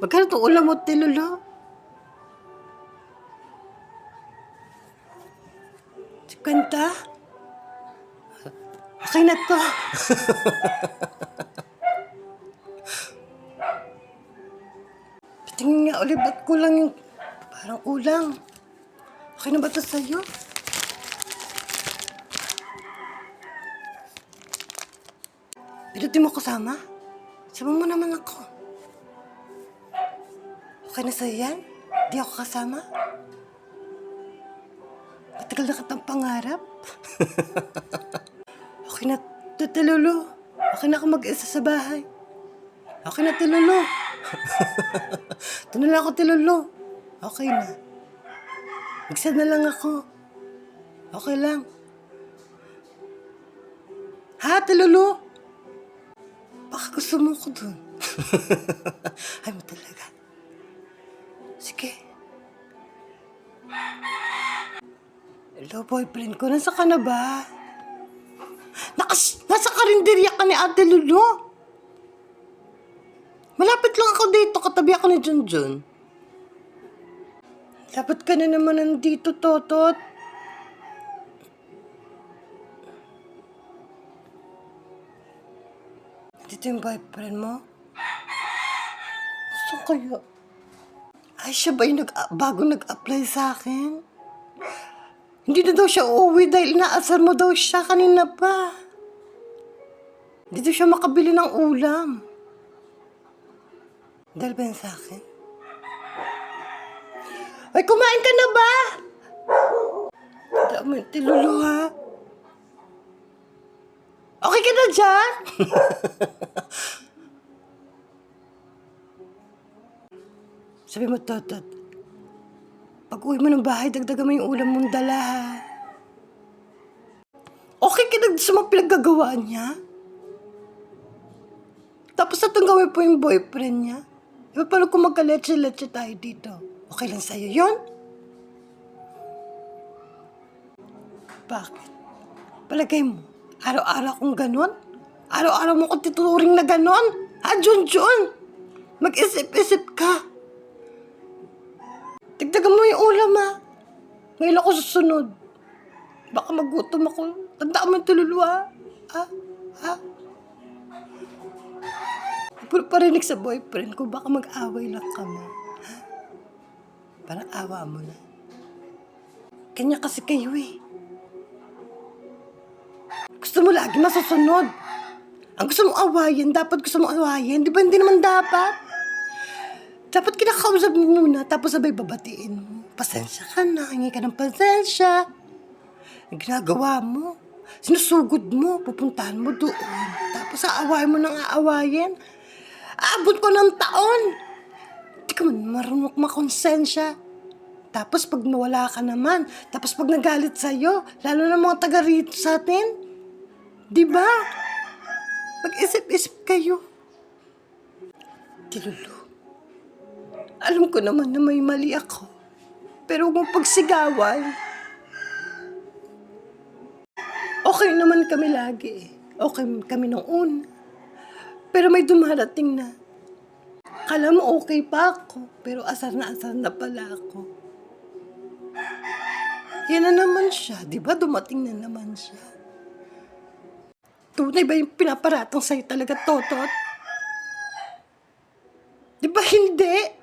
Magkano itong ulam mo, Tilolo? Kwenta? Okay na to. Tingin nga ulit, ba't kulang yung parang ulam? Okay na ba ito sa'yo? Pero di mo kasama? Sama mo naman ako. Okay na sa'yo yan? Di ako kasama? Matagal na kitang pangarap. Okay na, Tilolo. Okay na ako mag-isa sa bahay. Okay na, Tilolo. Ito na lang ako, Tilolo. Okay na. Mag-send na lang ako. Okay lang. Ha, Tilolo? Baka gusto mo ko dun. Ay mo talaga. Sige. Hello, boyfriend ko. Nasa ka na ba? Nasa karinderya ka ni Ate Lulu. Malapit lang ako dito. Katabi ako ni Junjun. Dapat ka na naman nandito, Totot. Dito yung boyfriend mo? Saan kaya? Ay, siya ba yung bago nag-apply sa akin? Hindi na daw siya uuwi dahil inaasar mo daw siya kanina pa. Hindi daw siya makabili ng ulam. Dahil ba yan sa akin? Ay, kumain ka na ba? Dami, Tilolo, ha? Okay ka na dyan? Sabi mo, Totot, pag uwi mo ng bahay, dagdagan mo yung ulam mong dala, ha? Okay ka na sa mga pinaggagawa niya? Tapos natanggawin po yung boyfriend niya? Diba paano kung magka-leche-leche tayo dito? Okay lang sa'yo yun? Bakit? Palagay mo, araw-araw kong ganon? Araw-araw mo kong tituturing na ganon? Ha, Junjun? Mag-isip-isip ka. Tigdagan mo yung ulam, ha? Ngayon ako susunod. Baka magutom ako. Tandaan mo yung Tilolo, ha? Ha? Puro parinig sa boyfriend ko, baka mag-away lang kami. Ha? Parang awa mo na. Kanya kasi kayo, eh. Gusto mo lagi masusunod. Ang gusto mong awayin, dapat gusto mong awayin. Di ba hindi naman dapat? Dapat kinakausap mo muna, tapos sabay babatiin mo. Pasensya ka na, hingi ka ng pasensya. Ang ginagawa mo, sinusugod mo, pupuntahan mo doon. Tapos aawayin mo nang aawayin. Aabot ko ng taon. Hindi ka man marunong makonsensya. Tapos pag nawala ka naman, tapos pag nagalit sa'yo, lalo na mga taga rito sa atin, di ba? Mag-isip-isip kayo. Tilolo, alam ko naman na may mali ako. Pero huwag mong pagsigawan. Okay naman kami lagi. Okay kami nung una. Pero may dumarating na. Kala mo okay pa ako. Pero asar na pala ako. Yan na naman siya. Di ba dumating na naman siya? Tunay ba yung pinaparatang sa'yo talaga, Totot? Di ba hindi?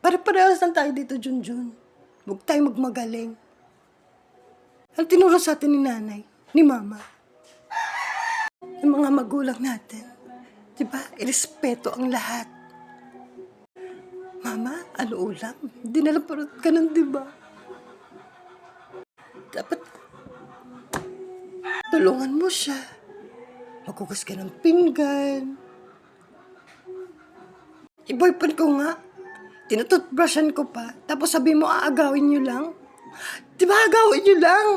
Pare-parehas lang tayo dito, Junjun. Huwag tayo magmagaling. Ang tinuro sa atin ni nanay, ni mama, ng mga magulang natin. Diba? Irespeto ang lahat. Mama, ano ulam? Hindi nalang parang ganun, diba? Dapat tulungan mo siya. Maghugas ka ng pinggan. I-boyfriend ko nga. Tinututbrushan ko pa. Tapos sabi mo, aagawin niyo lang. Diba, agawin niyo lang?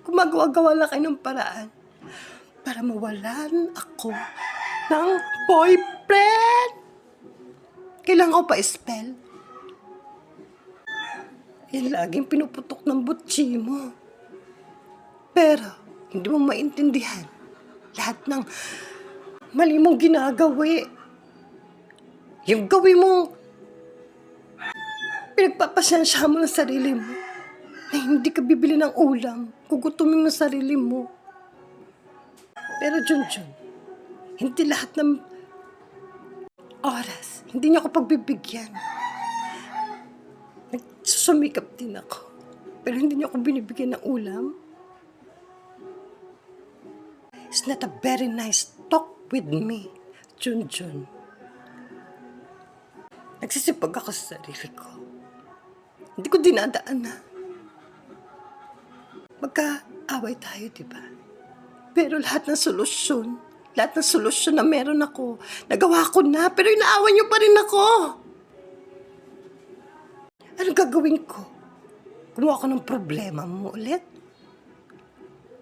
Gumagawa-gawa lang kayo ng paraan para mawalan ako ng boyfriend. Kailangan ko pa spell. Yan laging pinuputok ng butchi mo. Pero, hindi mo maintindihan lahat ng mali mong ginagawi. Yung gawin mo, pinagpapasensya mo ng sarili mo na hindi ka bibili ng ulam, gugutumin mo sarili mo. Pero Junjun, hindi lahat ng oras, hindi niya ako pagbibigyan. Nagsusumikap din ako, pero hindi niya ako binibigyan ng ulam. It's not a very nice talk with me, Junjun. Nagsisipag ako sa sarili ko. Hindi ko dinadaan na magkaaway tayo, di ba? Pero lahat ng solusyon na meron ako, nagawa ko na, pero inaawan niyo pa rin ako. Anong gagawin ko? Gumawa ko ng problema mo ulit?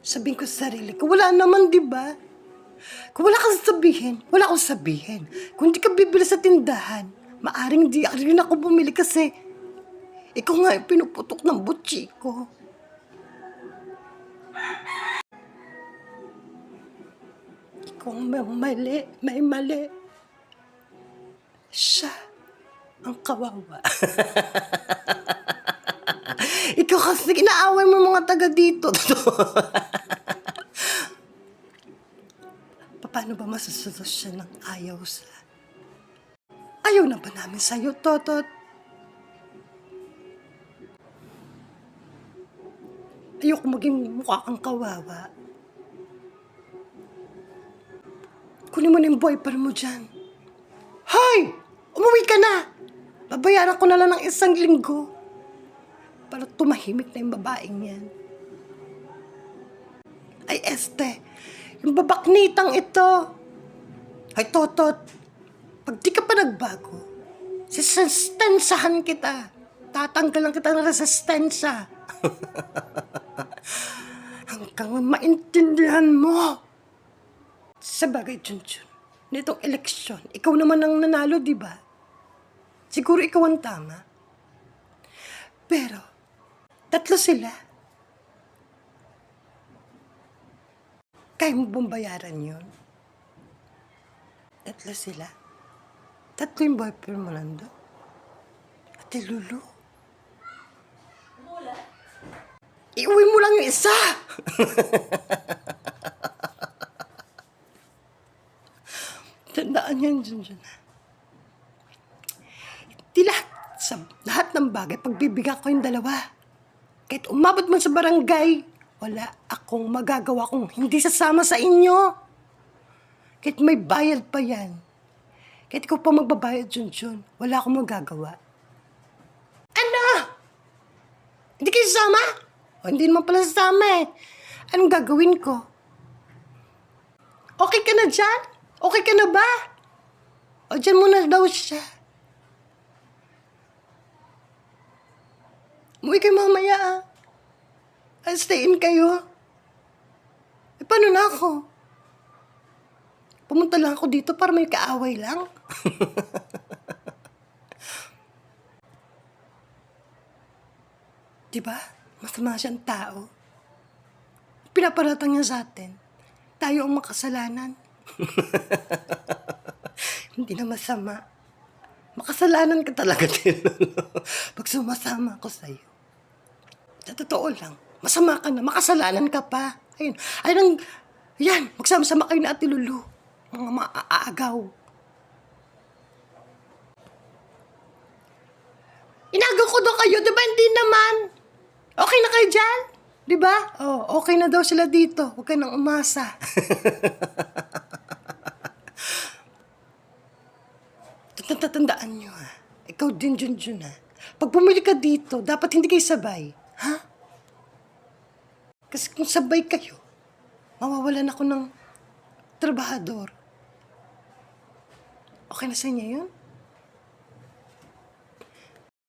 Sabihin ko sa sarili ko, wala naman, di ba? Kung wala kang sabihin, wala akong sabihin. Kung di ka bibili sa tindahan, maaring di rin ako bumili kasi ikaw nga yung pinuputok ng butsi ko. Ikaw may mali. Siya ang kawawa. Ikaw kasi inaaway mo mga taga dito. Paano ba masusolusyon ng ayaw sa... Ayaw na ba namin sa'yo, Totot? Ayoko maging mukha kang kawawa. Kunin mo na yung boyfriend mo dyan. Hoy! Umuwi ka na! Babayaran ko na lang ng 1 linggo para tumahimik na yung babaeng yan. Ay, Este, yung babaknitang ito. Ay, Totot, pag di ka pa nagbago, sisistensahan kita. Tatanggalan kita ng resistensya. Hanggang maintindihan mo. Sabagay, Junjun, nitong eleksyon, ikaw naman ang nanalo, di ba? Siguro ikaw ang tama. Pero, 3 sila. Kaya mo bang bayaran yun? 3 sila. 3 yung boyfriend mo nando. Ate Lulu. Iuwi mo lang yung isa. Tandaan yan, Junjun. Di lahat ng bagay, pagbibigyan ko yung 2. Kahit umabot mo sa barangay, wala akong magagawa kung hindi sasama sa inyo. Kahit may bayad pa yan. Kahit ikaw pa magbabayad, Junjun, wala akong magagawa. Ano? Hindi kayo sasama? O, hindi naman pala sasama eh. Anong gagawin ko? Okay ka na dyan? Okay ka na ba? O, dyan muna daw siya. Umuwi kayo mamaya ah. I'll stay in kayo. Eh, paano na ako? Pumunta lang ako dito para may kaaway lang. Diba? Masama siyang tao. Pinaparatang niya sa atin. Tayo ang makasalanan. Hindi na masama. Makasalanan ka talaga din. Pag sumasama ako sa'yo. Sa totoo lang, masama ka na, makasalanan ka pa. Ayun, yan, magsama-sama kayo na Ate Lulu. Mga maaagaw. Inagaw ko daw kayo, diba hindi naman? Okay na kayo dyan? Diba? Oh, okay na daw sila dito. Huwag kayo nang umasa. Tatandaan nyo ha. Ikaw din, Junjun ha. Pag bumili ka dito, dapat hindi kayo sabay. Ha? Kasi kung sabay kayo, mawawalan ako ng trabahador. Okay na sa inyo yun?